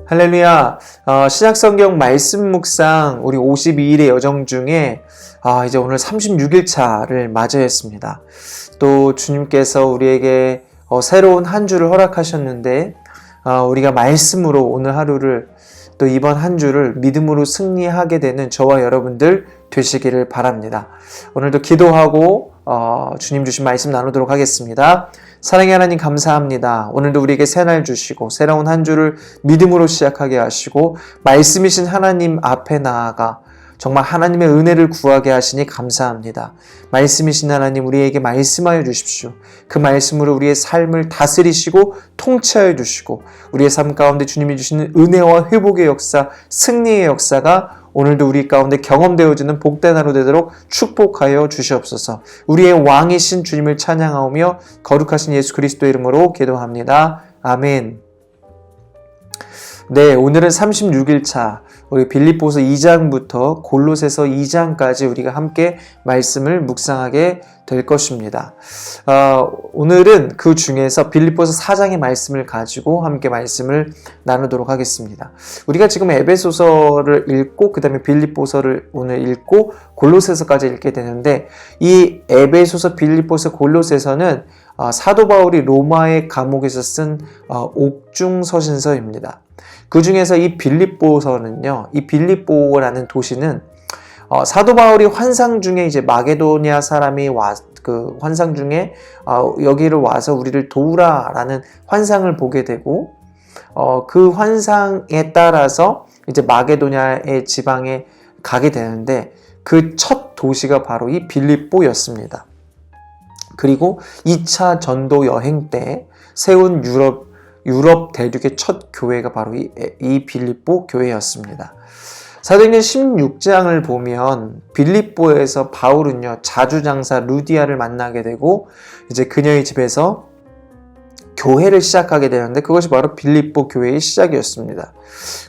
할렐루야. 신약성경 말씀 묵상 우리 52일의 여정 중에 이제 오늘 36일 차를 맞이했습니다. 또 주님께서 우리에게 새로운 한 주를 허락하셨는데 우리가 말씀으로 오늘 하루를 또 이번 한 주를 믿음으로 승리하게 되는 저와 여러분들 되시기를 바랍니다. 오늘도 기도하고 주님 주신 말씀 나누도록 하겠습니다. 사랑의 하나님 감사합니다. 오늘도 우리에게 새날 주시고 새로운 한 주를 믿음으로 시작하게 하시고 말씀이신 하나님 앞에 나아가 정말 하나님의 은혜를 구하게 하시니 감사합니다. 말씀이신 하나님 우리에게 말씀하여 주십시오. 그 말씀으로 우리의 삶을 다스리시고 통치하여 주시고 우리의 삶 가운데 주님이 주시는 은혜와 회복의 역사, 승리의 역사가 오늘도 우리 가운데 경험되어지는 복된 하루 되도록 축복하여 주시옵소서. 우리의 왕이신 주님을 찬양하오며 거룩하신 예수 그리스도의 이름으로 기도합니다. 아멘. 네, 오늘은 36일 차 우리 빌립보서 2장부터 골로새서 2장까지 우리가 함께 말씀을 묵상하게 될 것입니다. 오늘은 그 중에서 빌립보서 4장의 말씀을 가지고 함께 말씀을 나누도록 하겠습니다. 우리가 지금 에베소서를 읽고 그 다음에 빌립보서를 오늘 읽고 골로새서까지 읽게 되는데 이 에베소서, 빌립보서, 골로새서는 사도 바울이 로마의 감옥에서 쓴 옥중서신서입니다. 그 중에서 이 빌립보서는요, 이 빌립보라는 도시는 사도 바울이 환상 중에 이제 마게도니아 사람이 그 환상 중에 여기를 와서 우리를 도우라라는 환상을 보게 되고 그 환상에 따라서 이제 마게도니아의 지방에 가게 되는데 그 첫 도시가 바로 이 빌립보였습니다. 그리고 2차 전도 여행 때 세운 유럽 대륙의 첫 교회가 바로 이 빌립보 교회였습니다. 사도행전 16장을 보면 빌립보에서 바울은요 자주장사 루디아를 만나게 되고 이제 그녀의 집에서 교회를 시작하게 되는데 그것이 바로 빌립보 교회의 시작이었습니다.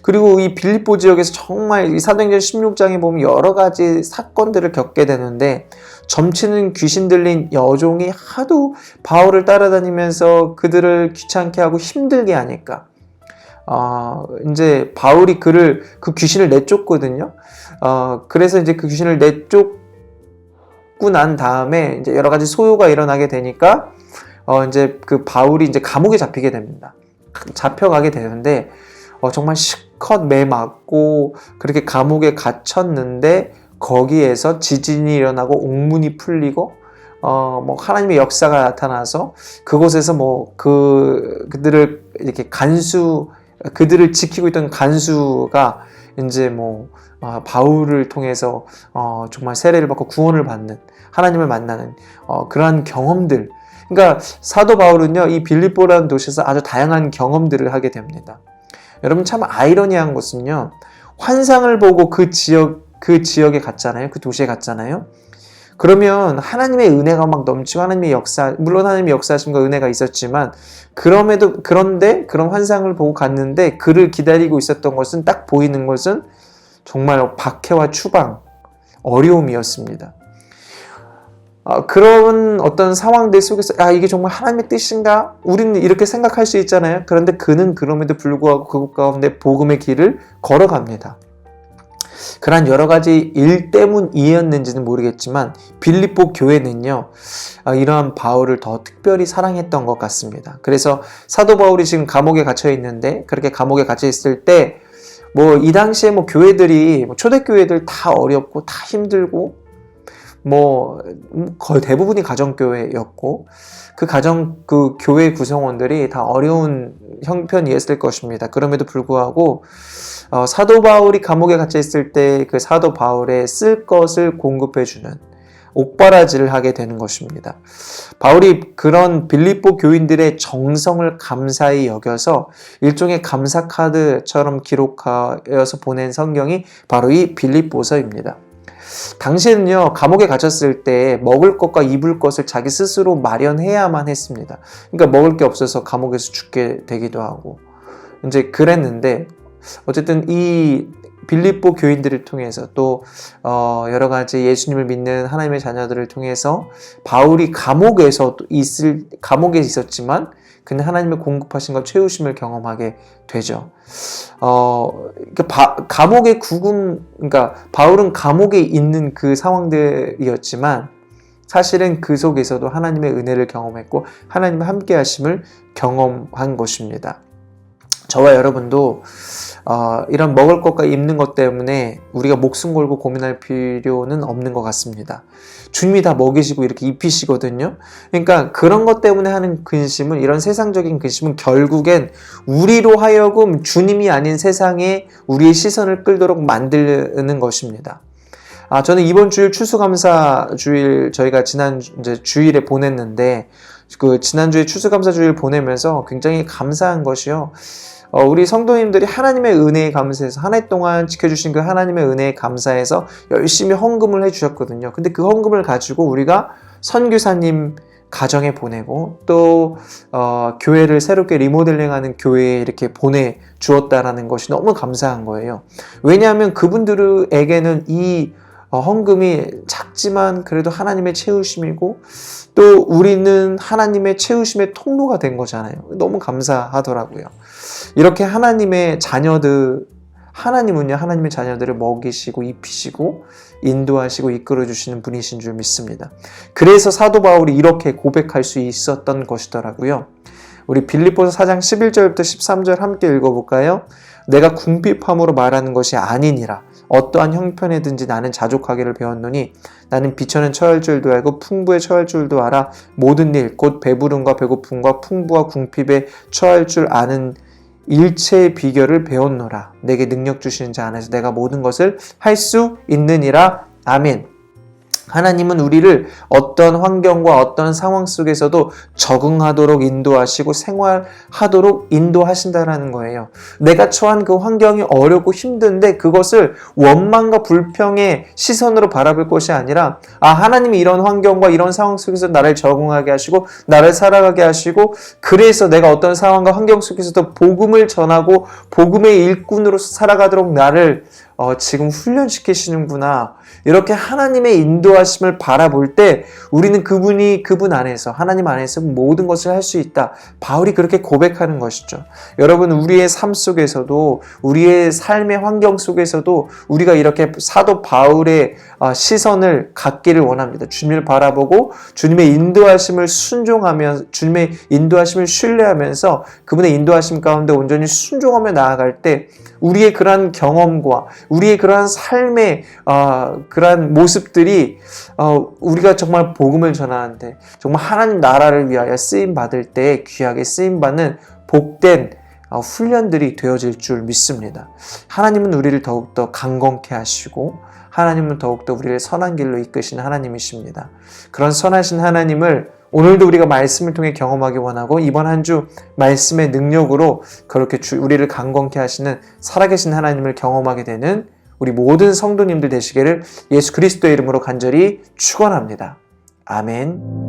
그리고 이 빌립보 지역에서 정말 이 사도행전 16장에 보면 여러 가지 사건들을 겪게 되는데 점치는 귀신 들린 여종이 하도 바울을 따라다니면서 그들을 귀찮게 하고 힘들게 하니까 이제 바울이 그 귀신을 내쫓거든요. 그래서 이제 그 귀신을 내쫓고 난 다음에 이제 여러 가지 소요가 일어나게 되니까 이제 그 바울이 이제 감옥에 잡히게 됩니다. 잡혀가게 되는데 정말 실컷 매 맞고 그렇게 감옥에 갇혔는데 거기에서 지진이 일어나고 옥문이 풀리고 뭐 하나님의 역사가 나타나서 그곳에서 뭐 그들을 이렇게 그들을 지키고 있던 간수가 이제 뭐 바울을 통해서 정말 세례를 받고 구원을 받는 하나님을 만나는 그러한 경험들. 그러니까 사도 바울은요 이 빌립보라는 도시에서 아주 다양한 경험들을 하게 됩니다. 여러분 참 아이러니한 것은요 환상을 보고 그 지역에 갔잖아요. 그 도시에 갔잖아요. 그러면 하나님의 은혜가 막 넘치고 하나님의 역사, 물론 하나님의 역사하심과 은혜가 있었지만 그런데 그런 환상을 보고 갔는데 그를 기다리고 있었던 것은 딱 보이는 것은 정말 박해와 추방, 어려움이었습니다. 그런 어떤 상황들 속에서 이게 정말 하나님의 뜻인가? 우리는 이렇게 생각할 수 있잖아요. 그런데 그는 그럼에도 불구하고 그곳 가운데 복음의 길을 걸어갑니다. 그러한 여러 가지 일 때문이었는지는 모르겠지만 빌립보 교회는요 이러한 바울을 더 특별히 사랑했던 것 같습니다. 그래서 사도 바울이 지금 감옥에 갇혀 있는데 그렇게 감옥에 갇혀 있을 때 뭐 이 당시에 뭐 교회들이 초대교회들 다 어렵고 다 힘들고 뭐 거의 대부분이 가정교회였고 그 교회 구성원들이 다 어려운 형편이었을 것입니다. 그럼에도 불구하고 사도 바울이 감옥에 갇혀 있을 때 그 사도 바울의 쓸 것을 공급해주는 옥바라지를 하게 되는 것입니다. 바울이 그런 빌립보 교인들의 정성을 감사히 여겨서 일종의 감사카드처럼 기록하여서 보낸 성경이 바로 이 빌립보서입니다. 당시에는요 감옥에 갇혔을 때 먹을 것과 입을 것을 자기 스스로 마련해야만 했습니다. 그러니까 먹을 게 없어서 감옥에서 죽게 되기도 하고 이제 그랬는데 어쨌든 이 빌립보 교인들을 통해서 또 여러 가지 예수님을 믿는 하나님의 자녀들을 통해서 바울이 감옥에 있었지만 근데 하나님의 공급하신 것 채우심을 경험하게 되죠. 감옥의 그러니까 바울은 감옥에 있는 그 상황들이었지만 사실은 그 속에서도 하나님의 은혜를 경험했고 하나님의 함께 하심을 경험한 것입니다. 저와 여러분도 이런 먹을 것과 입는 것 때문에 우리가 목숨 걸고 고민할 필요는 없는 것 같습니다. 주님이 다 먹이시고 이렇게 입히시거든요. 그러니까 그런 것 때문에 하는 근심은, 이런 세상적인 근심은 결국엔 우리로 하여금 주님이 아닌 세상에 우리의 시선을 끌도록 만드는 것입니다. 저는 이번 주일 추수감사 주일 저희가 지난 주일에 보냈는데, 그 지난주에 추수감사 주일 보내면서 굉장히 감사한 것이요. 우리 성도님들이 하나님의 은혜에 감사해서 한 해 동안 지켜주신 그 하나님의 은혜에 감사해서 열심히 헌금을 해주셨거든요. 근데 그 헌금을 가지고 우리가 선교사님 가정에 보내고 또 교회를 새롭게 리모델링하는 교회에 이렇게 보내주었다라는 것이 너무 감사한 거예요. 왜냐하면 그분들에게는 이 헌금이 작지만 그래도 하나님의 채우심이고 또 우리는 하나님의 채우심의 통로가 된 거잖아요. 너무 감사하더라고요. 이렇게 하나님의 자녀들, 하나님은요, 하나님의 자녀들을 먹이시고 입히시고 인도하시고 이끌어주시는 분이신 줄 믿습니다. 그래서 사도 바울이 이렇게 고백할 수 있었던 것이더라고요. 우리 빌립보서 4장 11절부터 13절 함께 읽어볼까요? 내가 궁핍함으로 말하는 것이 아니니라. 어떠한 형편에든지 나는 자족하기를 배웠노니 나는 비천은 처할 줄도 알고 풍부에 처할 줄도 알아. 모든 일 곧 배부름과 배고픔과 풍부와 궁핍에 처할 줄 아는 일체의 비결을 배웠노라. 내게 능력 주시는 자 안에서 내가 모든 것을 할 수 있느니라. 아멘. 하나님은 우리를 어떤 환경과 어떤 상황 속에서도 적응하도록 인도하시고 생활하도록 인도하신다라는 거예요. 내가 처한 그 환경이 어렵고 힘든데 그것을 원망과 불평의 시선으로 바라볼 것이 아니라 하나님이 이런 환경과 이런 상황 속에서 나를 적응하게 하시고 나를 살아가게 하시고 그래서 내가 어떤 상황과 환경 속에서도 복음을 전하고 복음의 일꾼으로서 살아가도록 나를 지금 훈련시키시는구나. 이렇게 하나님의 인도하심을 바라볼 때 우리는 그분 안에서, 하나님 안에서 모든 것을 할 수 있다. 바울이 그렇게 고백하는 것이죠. 여러분, 우리의 삶 속에서도, 우리의 삶의 환경 속에서도 우리가 이렇게 사도 바울의 시선을 갖기를 원합니다. 주님을 바라보고 주님의 인도하심을 순종하며, 주님의 인도하심을 신뢰하면서 그분의 인도하심 가운데 온전히 순종하며 나아갈 때 우리의 그러한 경험과 우리의 그러한 삶의 그러한 모습들이 우리가 정말 복음을 전하는데 정말 하나님 나라를 위하여 쓰임받을 때 귀하게 쓰임받는 복된 훈련들이 되어질 줄 믿습니다. 하나님은 우리를 더욱더 강건케 하시고 하나님은 더욱더 우리를 선한 길로 이끄시는 하나님이십니다. 그런 선하신 하나님을 오늘도 우리가 말씀을 통해 경험하기 원하고 이번 한 주 말씀의 능력으로 그렇게 우리를 강건케 하시는 살아계신 하나님을 경험하게 되는 우리 모든 성도님들 되시기를 예수 그리스도의 이름으로 간절히 축원합니다. 아멘.